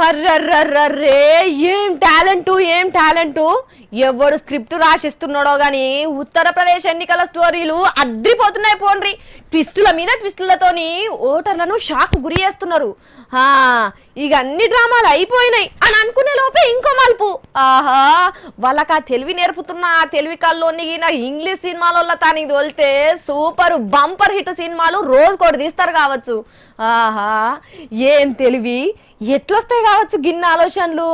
అర్రర్రర్రే ఏం టాలెంట్ ఎవడు స్క్రిప్ట్ రాసిస్తున్నాడో గాని ఉత్తరప్రదేశ్ ఎన్నికల స్టోరీలు అద్రిపోతున్నాయి పోండ్రి ట్విస్టుల మీద ట్విస్టులతోని ఓటర్లను షాక్ గురి చేస్తున్నారు ఇక అన్ని డ్రామాలు అయిపోయినాయి అని అనుకునే లోపే ఇంకో మలుపు ఆహా వాళ్ళకి ఆ తెలివి నేర్పుతున్న ఆ తెలివి కల్లోని ఇంగ్లీష్ సినిమాలలో తానికి తోలితే సూపర్ బంపర్ హిట్ సినిమాలు రోజుకోటి తీస్తారు కావచ్చు ఆహా ఏం తెలివి ఎట్లొస్తాయి కావచ్చు గిన్న ఆలోచనలు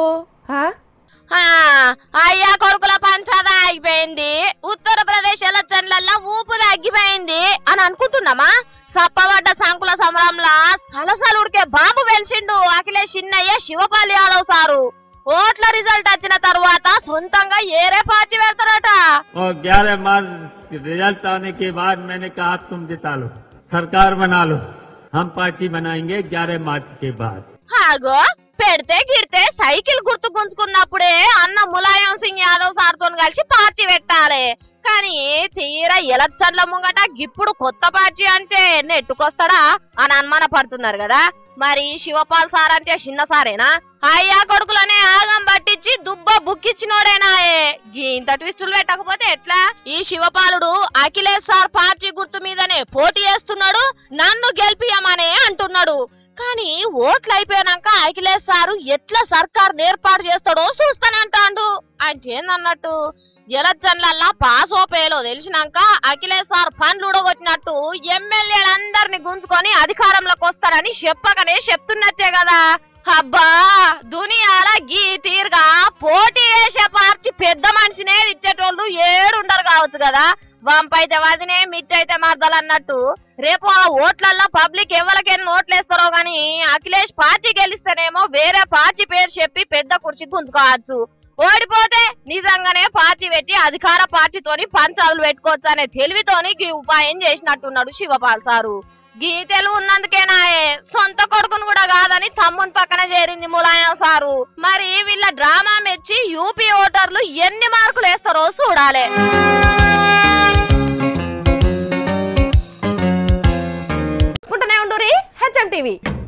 అయ్యా కొడుకుల పంచాద ఆగిపోయింది ఉత్తరప్రదేశ్ ఎలక్షన్లల్లో ఊపు తగ్గిపోయింది అని అనుకుంటున్నామా సప్పబడ్డ సంకుల సమరంలా సలసలుడికే బాబు వెలిసిండు అఖిలేష్ చిన్నయ్య శివపాల్ యాదవ్ సారు ఓట్ల రిజల్ట్ వచ్చిన తర్వాత సొంతంగా ఏరే పార్టీ పెడతారట 11 मार्च रिजल्ट आने के बाद मैंने कहा तुम जिता लो सरकार बना लो हम पार्टी बनाएंगे 11 मार्च के बाद హాగో పెడితే గిడితే సైకిల్ గుర్తు గుంజుకున్నప్పుడే అన్న ములాయం సింగ్ యాదవ్ సార్తో కలిసి పార్టీ పెట్టాలి కానీ తీరా ఎలక్షన్ల ముంగట ఇప్పుడు కొత్త పార్టీ అంటే నెట్టుకొస్తాడా అని అనుమాన పడుతున్నారు కదా మరి శివపాల్ సార్ అంటే చిన్న సారేనా అయ్యా కొడుకులనే ఆగం పట్టించి దుబ్బ బుక్కిచ్చినోడేనాయే ఇంత ట్విస్టులు పెట్టకపోతే ఎట్లా ఈ శివపాలుడు అఖిలేష్ సార్ పార్టీ గుర్తు మీదనే పోటీ చేస్తున్నాడు నన్ను గెలిపియమనే అంటున్నాడు కానీ ఓట్లు అయిపోయాక అఖిలేష్ సారు ఎట్లా సర్కార్ ఏర్పాటు చేస్తాడో చూస్తానంటాడు అంటే ఏందన్నట్టు ఎలక్షన్లల్లా పాస్ ఓపేలో తెలిసినాక అఖిలేష్ సార్ ఫండ్లు ఉడగొట్టినట్టు ఎమ్మెల్యేలందరినీ గుంజుకొని అధికారంలోకి వస్తారని చెప్పకనే చెప్తున్నట్టే కదా అబ్బా దునియాల గీ తీరుగా పోటీ చేసే పార్టీ పెద్ద మనిషినే ఇచ్చేటోళ్ళు ఏడుండరు కావచ్చు కదా వంపైతే వదినే మిచ్చైతే మర్దలు అన్నట్టు రేపు ఆ ఓట్లల్లో పబ్లిక్ ఎవరికైనా ఓట్లేస్తారో గాని అఖిలేష్ పార్టీ గెలిస్తేనేమో వేరే పార్టీ పేరు చెప్పి పెద్ద కుర్చీ గుంజుకోవచ్చు ఓడిపోతే నిజంగానే పార్టీ పెట్టి అధికార పార్టీతోని పంచాలు పెట్టుకోవచ్చు అనే తెలివితోని గీ ఉపాయం చేసినట్టున్నాడు శివపాల్ సారు గీ తెలుగు ఉన్నందుకేనాయే సొంత కొడుకును కూడా కాదని తమ్ముని పక్కన చేరింది ములాయం సారు మరి వీళ్ళ డ్రామా మెచ్చి యూపీ ఓటర్లు ఎన్ని మార్కులు వేస్తారో చూడాలి HM TV